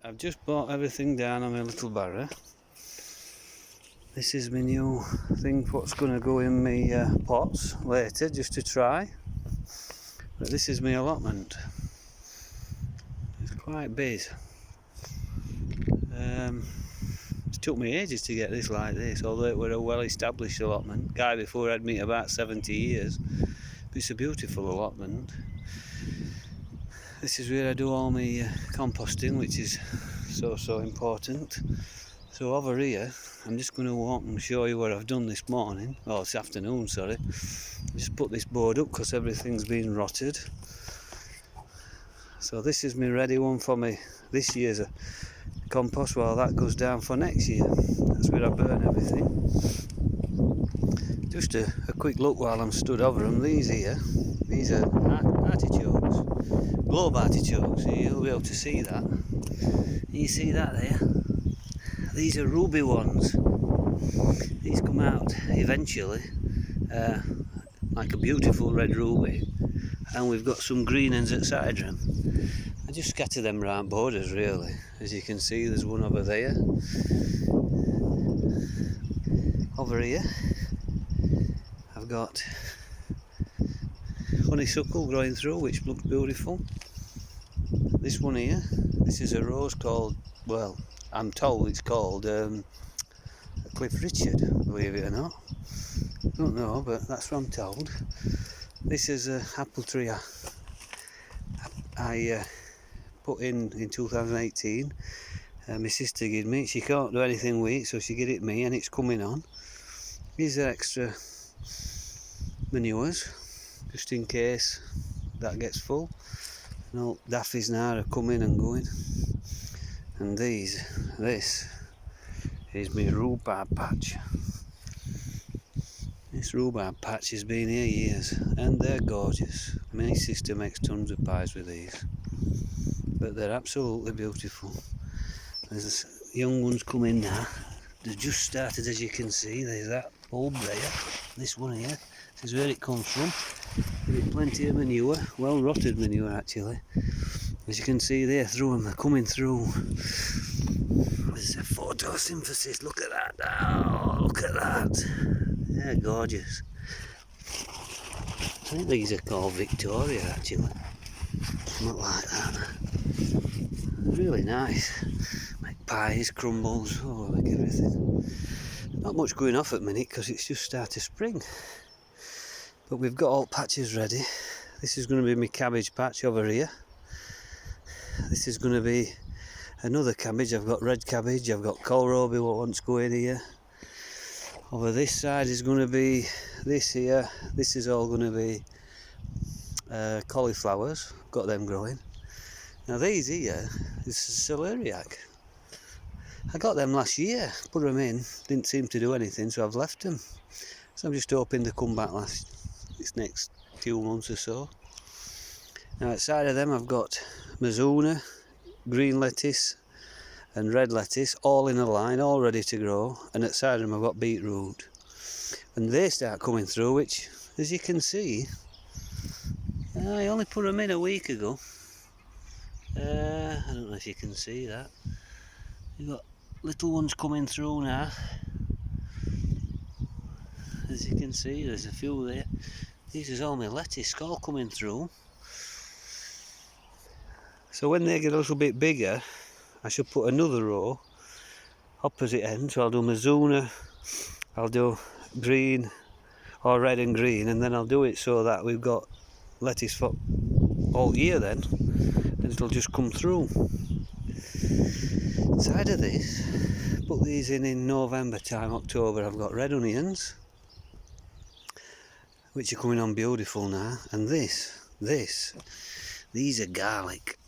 I've just bought everything down on my little barrow. This is my new thing, what's going to go in my pots later, just to try. But this is my allotment. It's quite big. It took me ages to get this like this, although it were a well-established allotment. Guy before had me about 70 years. But it's a beautiful allotment. This is where I do all my composting, which is so important. So over here, I'm just going to walk and show you what I've done this morning, or this afternoon, sorry. Just put this board up because everything's been rotted. So this is my ready one for me this year's compost, while that goes down for next year. That's where I burn everything. Just a quick look while I'm stood over them. These here, these are artichokes, globe artichokes. You'll be able to see that. You see that there? These are ruby ones. These come out eventually, like a beautiful red ruby. And we've got some green ones at side of them. I just scatter them round borders really. As you can see, there's one over there. Over here, I've got honeysuckle growing through, which looks beautiful. This one here, this is a rose called, well, I'm told it's called Cliff Richard, believe it or not. Don't know, but that's what I'm told. This is an apple tree I put in 2018. My sister gave me. She can't do anything with it, so she gave it me, and it's coming on. These are extra manures, just in case that gets full. And all daffies now are coming and going. And this is my rhubarb patch. This rhubarb patch has been here years, and they're gorgeous. My sister makes tons of pies with these, but they're absolutely beautiful. There's young ones coming now. They've just started, as you can see. There's that bulb there. This one here. This is where it comes from. There's plenty of manure, well rotted manure actually. As you can see there through them, they're coming through. There's a photosynthesis. Look at that. Oh, look at that. They're gorgeous. I think these are called Victoria actually. Not like that. Really nice. Make pies, crumbles, oh, like everything. Not much going off at the minute because it's just started spring. But we've got all patches ready. This is going to be my cabbage patch over here. This is going to be another cabbage. I've got red cabbage, I've got kohlrabi what wants to go in here. Over this side is going to be this here. This is all going to be cauliflowers. Got them growing. Now these here is celeriac. I got them last year, put them in, didn't seem to do anything, so I've left them. So I'm just hoping to come back this next few months or so. Now outside of them I've got Mizuna, green lettuce and red lettuce, all in a line, all ready to grow. And outside of them I've got beetroot. And they start coming through, which, as you can see, I only put them in a week ago. I don't know if you can see that. You've got little ones coming through now. As you can see, there's a few there. This is all my lettuce, all coming through. So when they get a little bit bigger, I should put another row opposite end. So I'll do Mizuna, I'll do green or red and green, and then I'll do it so that we've got lettuce for all year then, and it'll just come through. Inside of this, put these in November time, October. I've got red onions, which are coming on beautiful now, and these are garlic.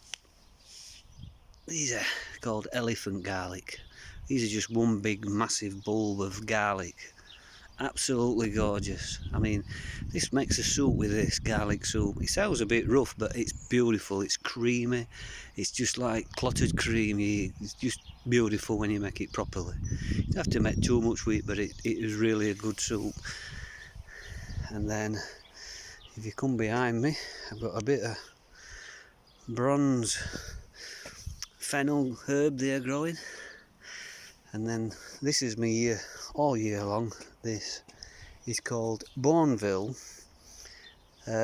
These are called elephant garlic. These are just one big massive bulb of garlic. Absolutely gorgeous. I mean, this makes a soup with this, garlic soup. It sounds a bit rough, but it's beautiful. It's creamy. It's just like clotted cream. It's just beautiful when you make it properly. You don't have to make too much with it, but it is really a good soup. And then, if you come behind me, I've got a bit of bronze fennel herb there growing. And then this is me year, all year long. This is called Bourneville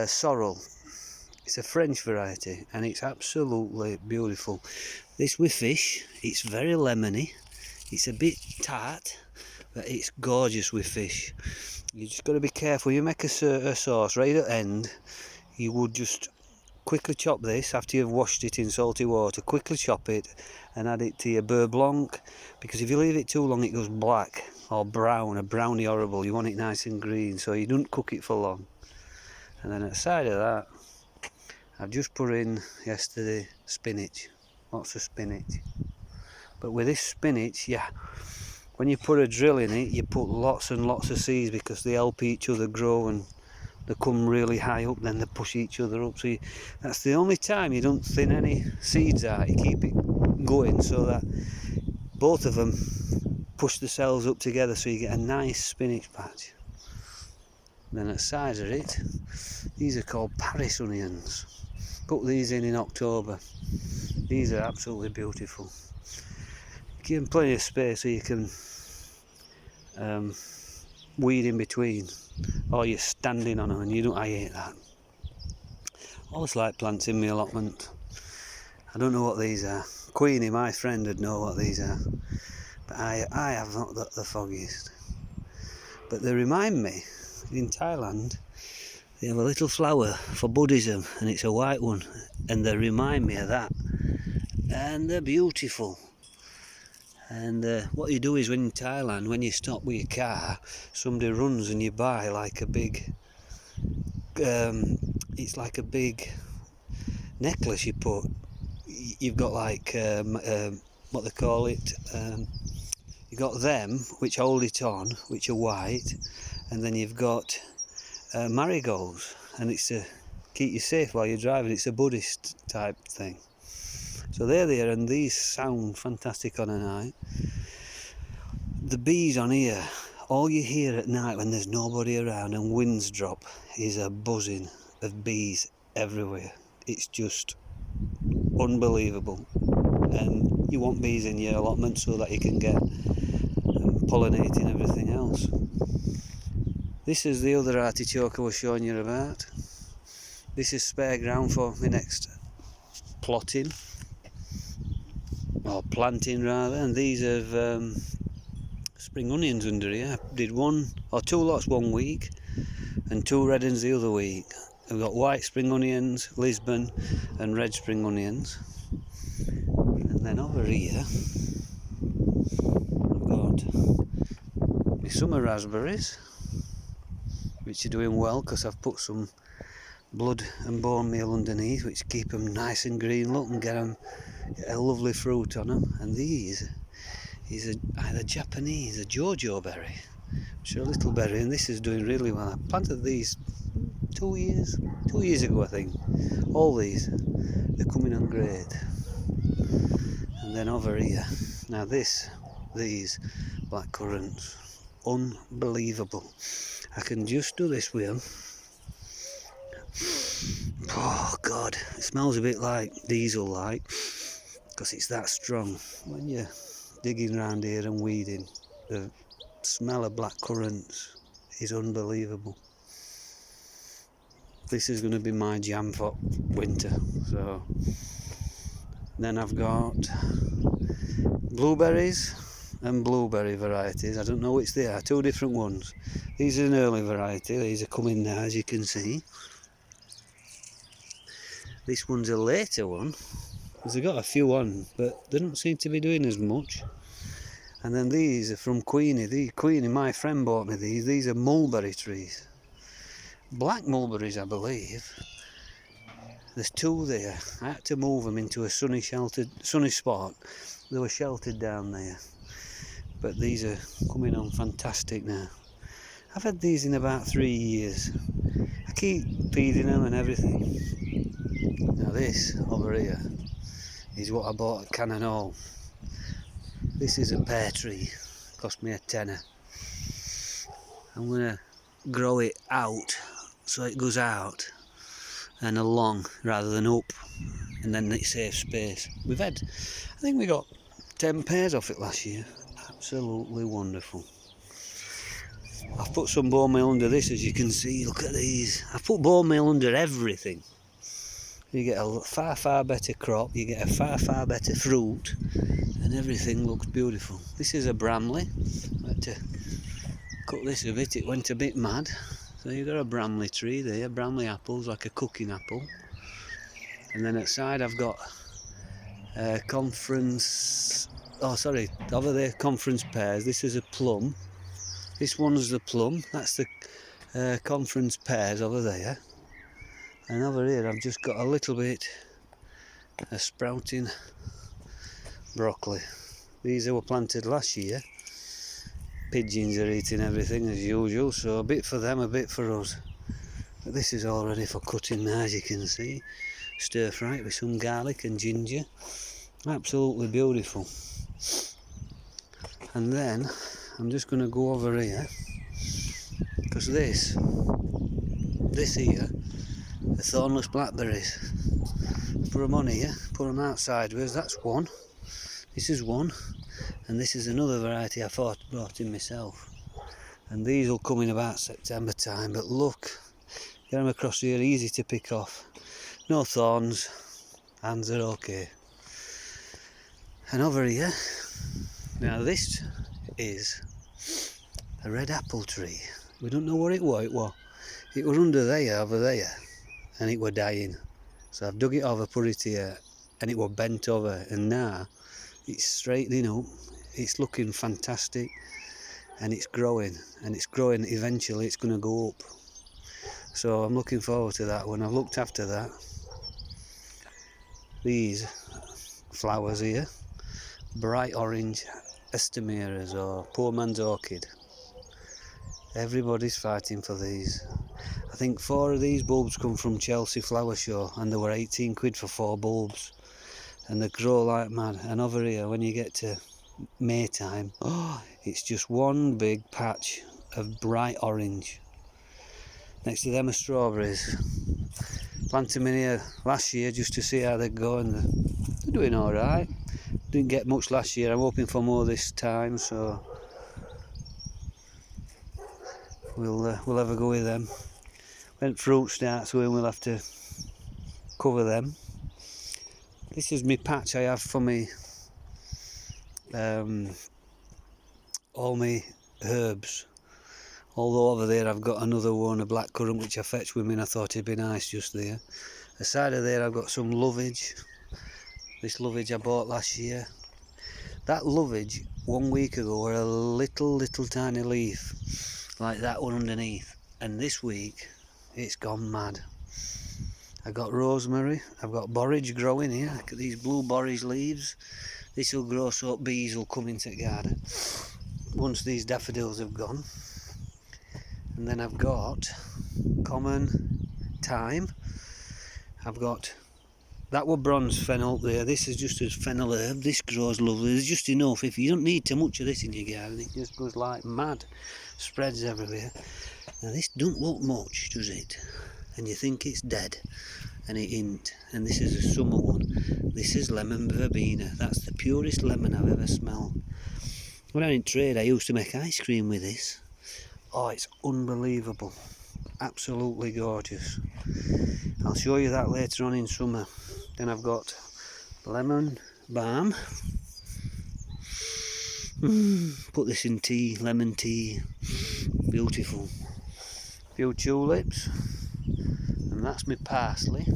sorrel. It's a French variety and it's absolutely beautiful. This with fish, it's very lemony. It's a bit tart, but it's gorgeous with fish. You just got to be careful. You make a sauce right at the end. You would just quickly chop this after you've washed it in salty water. Quickly chop it and add it to your beurre blanc, because if you leave it too long it goes black or brown, a browny horrible. You want it nice and green, so you don't cook it for long. And then at the side of that, I've just put in yesterday spinach, lots of spinach. But with this spinach, yeah, when you put a drill in it, you put lots and lots of seeds because they help each other grow and they come really high up, then they push each other up. So that's the only time you don't thin any seeds out. You keep it going so that both of them push the cells up together, so you get a nice spinach patch. Then at the side of it, these are called Paris onions. Put these in October. These are absolutely beautiful. Give them plenty of space so you can weed in between, or you're standing on them, and you don't. I hate that. I always like plants in my allotment. I don't know what these are. Queenie, my friend, would know what these are, but I have not got the foggiest. But they remind me, in Thailand, they have a little flower for Buddhism, and it's a white one, and they remind me of that. And they're beautiful. And what you do is, when in Thailand, when you stop with your car, somebody runs and you buy like a big, it's like a big necklace you put. You've got like, what they call it, you've got them which hold it on, which are white, and then you've got marigolds, and it's to keep you safe while you're driving. It's a Buddhist type thing. So they're there, and these sound fantastic on a night. The bees on here, all you hear at night when there's nobody around and winds drop is a buzzing of bees everywhere. It's just unbelievable. And you want bees in your allotment so that you can get pollinating everything else. This is the other artichoke I was showing you about. This is spare ground for my next plotting, or planting rather, and these have spring onions under here. I did 1 or 2 lots one week and 2 red ones the other week. We've got white spring onions, Lisbon, and red spring onions. And then over here I've got my summer raspberries, which are doing well because I've put some blood and bone meal underneath, which keep them nice and green look and get a lovely fruit on them. And these is either Japanese, a Jojo berry, which are a little berry, and this is doing really well. I planted these 2 years ago, I think. All these, they're coming on great. And then over here, now these black currants, unbelievable. I can just do this with them. Oh God, it smells a bit like diesel, like, because it's that strong. When you're digging around here and weeding, the smell of black currants is unbelievable. This is going to be my jam for winter. So then I've got blueberries and blueberry varieties. I don't know which they are, 2 different ones. These are an early variety, these are coming now, as you can see. This one's a later one, because I've got a few on, but they don't seem to be doing as much. And then these are from Queenie. Queenie, my friend, bought me these. These are mulberry trees. Black mulberries, I believe. There's 2 there. I had to move them into a sunny spot. They were sheltered down there. But these are coming on fantastic now. I've had these in about 3 years. I keep feeding them and everything. Now this over here is what I bought at Cannon Hall. This is a pear tree, cost me a tenner. I'm going to grow it out so it goes out and along rather than up. and then it saves space. I think we got 10 pairs off it last year. Absolutely wonderful. I've put some bone meal under this, as you can see. Look at these. I've put bone meal under everything. You get a far better crop, you get a far better fruit, and everything looks beautiful. This is a Bramley. I had to cut this a bit, it went a bit mad. So you've got a Bramley tree there, Bramley apples, like a cooking apple. And then outside I've got conference, over there conference pears. This is a plum. This one's the plum, that's the conference pears over there. And over here I've just got a little bit of sprouting broccoli. These were planted last year. Pigeons are eating everything as usual, so a bit for them, a bit for us. But this is all ready for cutting now, as you can see. Stir fry it with some garlic and ginger. Absolutely beautiful. And then I'm just going to go over here, because this here, the thornless blackberries. Put them on here, put them out sideways. That's one. This is one, and this is another variety I brought in myself. And these will come in about September time. But look, get them across here, easy to pick off. No thorns, hands are okay. And over here, now this is a red apple tree. We don't know what it was. It was under there, over there, and it were dying. So I've dug it over, put it here, and it were bent over, and now it's straightening up. It's looking fantastic, and it's growing, eventually it's going to go up. So I'm looking forward to that when I've looked after that. These flowers here, bright orange estimeras, or poor man's orchid. Everybody's fighting for these. I think 4 of these bulbs come from Chelsea Flower Show, and they were 18 quid for 4 bulbs, and they grow like mad. And over here, when you get to May time, it's just one big patch of bright orange. Next to them are strawberries. Planted them in here last year just to see how they go, and they're doing alright. Didn't get much last year, I'm hoping for more this time, so we'll have a go with them. When fruit starts going, we'll have to cover them. This is my patch I have for me all my herbs. Although over there I've got another one, a blackcurrant, which I fetched with me, and I thought it'd be nice just there. Aside of there I've got some lovage. This lovage I bought last year. That lovage 1 week ago were a little tiny leaf like that one underneath, and this week it's gone mad. I got rosemary, I've got borage growing here. Look at these blue borage leaves. This will grow so bees will come into the garden once these daffodils have gone. And then I've got common thyme. I've got that were bronze fennel there. This is just a fennel herb. This grows lovely. There's just enough. If you don't need too much of this in your garden, it just goes like mad. Spreads everywhere. Now this don't look much, does it? And you think it's dead, and it ain't. And this is a summer one. This is lemon verbena. That's the purest lemon I've ever smelled. When I was in trade, I used to make ice cream with this. Oh, it's unbelievable. Absolutely gorgeous. I'll show you that later on in summer. Then I've got lemon balm. Put this in tea, lemon tea. Beautiful. Few tulips. And that's my parsley.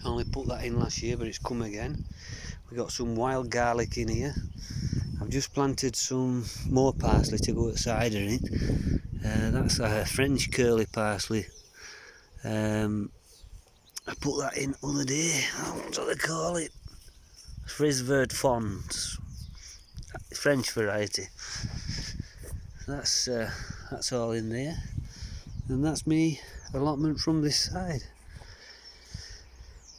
I only put that in last year, but it's come again. We've got some wild garlic in here. I've just planted some more parsley to go outside in it. That's a French curly parsley. I put that in other day. What do they call it? Frisverd Fons. French variety. That's all in there. And that's me allotment from this side.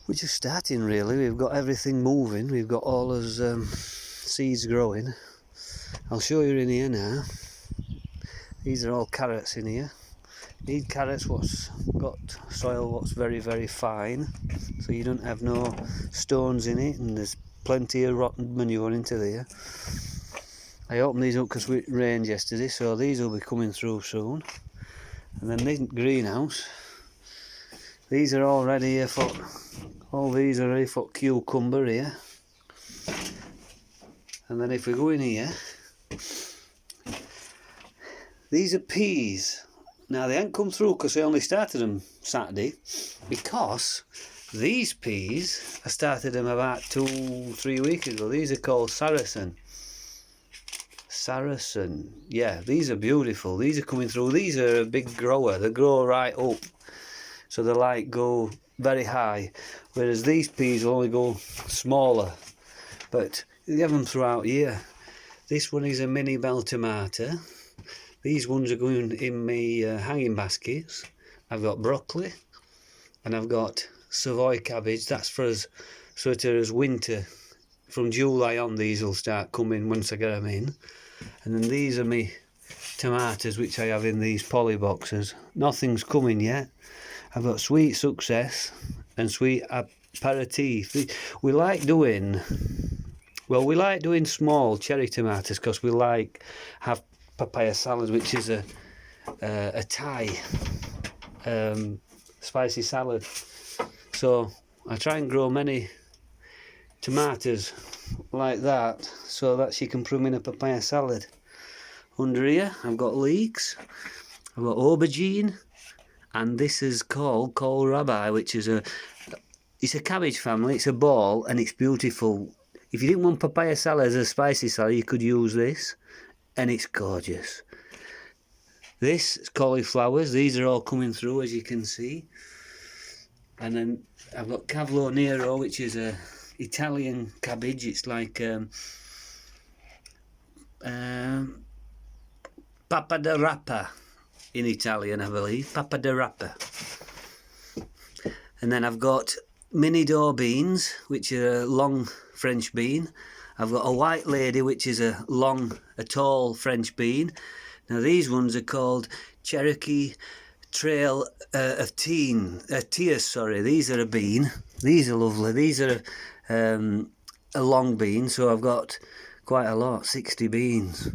We're just starting really. We've got everything moving. We've got all those seeds growing. I'll show you in here now. These are all carrots in here. Need carrots what's got soil what's very, very fine, so you don't have no stones in it, and there's plenty of rotten manure into there. I opened these up because it rained yesterday, so these will be coming through soon. And then this greenhouse, these are all ready here for, all these are ready for cucumber here. And then if we go in here, these are peas. Now they haven't come through because I only started them Saturday, because these peas, I started them about 2-3 weeks ago. These are called Saracen. Yeah, these are beautiful. These are coming through. These are a big grower. They grow right up, so they like go very high, whereas these peas will only go smaller, but you have them throughout here. This one is a mini bell tomato. These ones are going in my hanging baskets. I've got broccoli, and I've got Savoy cabbage. That's for us sort of as winter. From July on, these will start coming once I get them in. And then these are my tomatoes, which I have in these poly boxes. Nothing's coming yet. I've got Sweet Success and Sweet Aperitif. We like doing small cherry tomatoes because we have papaya salad, which is a Thai spicy salad. So I try and grow many tomatoes like that, so that she can put them in a papaya salad. Under here I've got leeks, I've got aubergine, and this is called kohlrabi, which is it's a cabbage family. It's a ball and it's beautiful. If you didn't want papaya salad as a spicy salad, you could use this, and it's gorgeous. This is cauliflowers. These are all coming through, as you can see. And then I've got cavolo nero, which is a Italian cabbage. It's like papa da rapa in Italian, I believe. Papa da rapa. And then I've got mini door beans, which are a long French bean. I've got a white lady, which is a tall French bean. Now these ones are called Cherokee Trail of Tears, sorry. These are a bean. These are lovely. These are a long bean, so I've got quite a lot, 60 beans.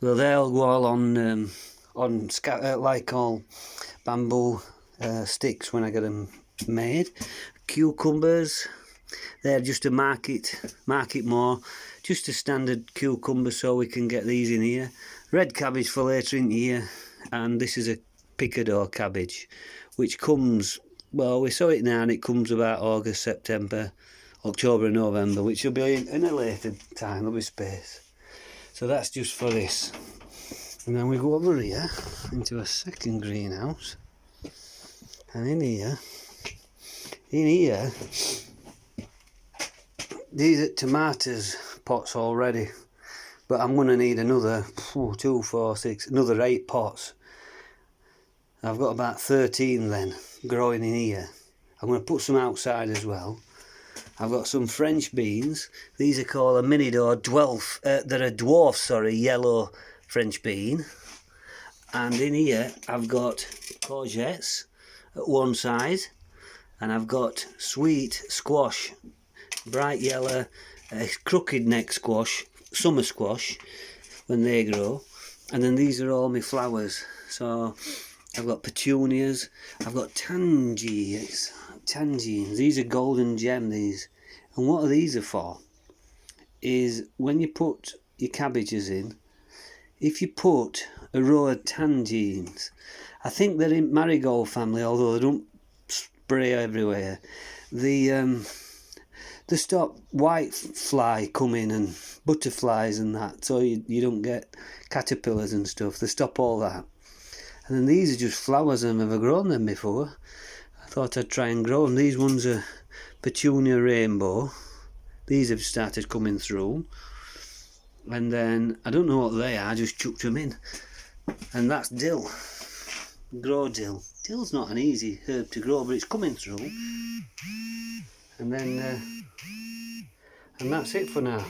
So they'll go all on like all bamboo sticks when I get them made. Cucumbers, they're just a market more, just a standard cucumber, so we can get these in here. Red cabbage for later in the year, and this is a picador cabbage, which comes, well, we sow it now and it comes about August, September, October and November, which will be in a later time, there'll be space. So that's just for this. And then we go over here into a second greenhouse, and in here these are tomatoes pots already, but I'm going to need another 2, 4, 6, another 8 pots. I've got about 13 then growing in here. I'm going to put some outside as well. I've got some French beans. These are called a mini door they're a dwarf, yellow French bean. And in here I've got courgettes at one side, and I've got sweet squash, bright yellow, crooked neck squash, summer squash when they grow. And then these are all my flowers. So I've got petunias, I've got tangerines. These are golden gem, these. And what these are for is when you put your cabbages in, if you put a row of tangerines, I think they're in marigold family, although they don't spray everywhere, they stop white fly coming and butterflies and that, so you don't get caterpillars and stuff. They stop all that. And then these are just flowers. I've never grown them before. I thought I'd try and grow them. These ones are petunia rainbow. These have started coming through. And then, I don't know what they are, I just chucked them in. And that's dill. Grow dill. Dill's not an easy herb to grow, but it's coming through. And then, and that's it for now.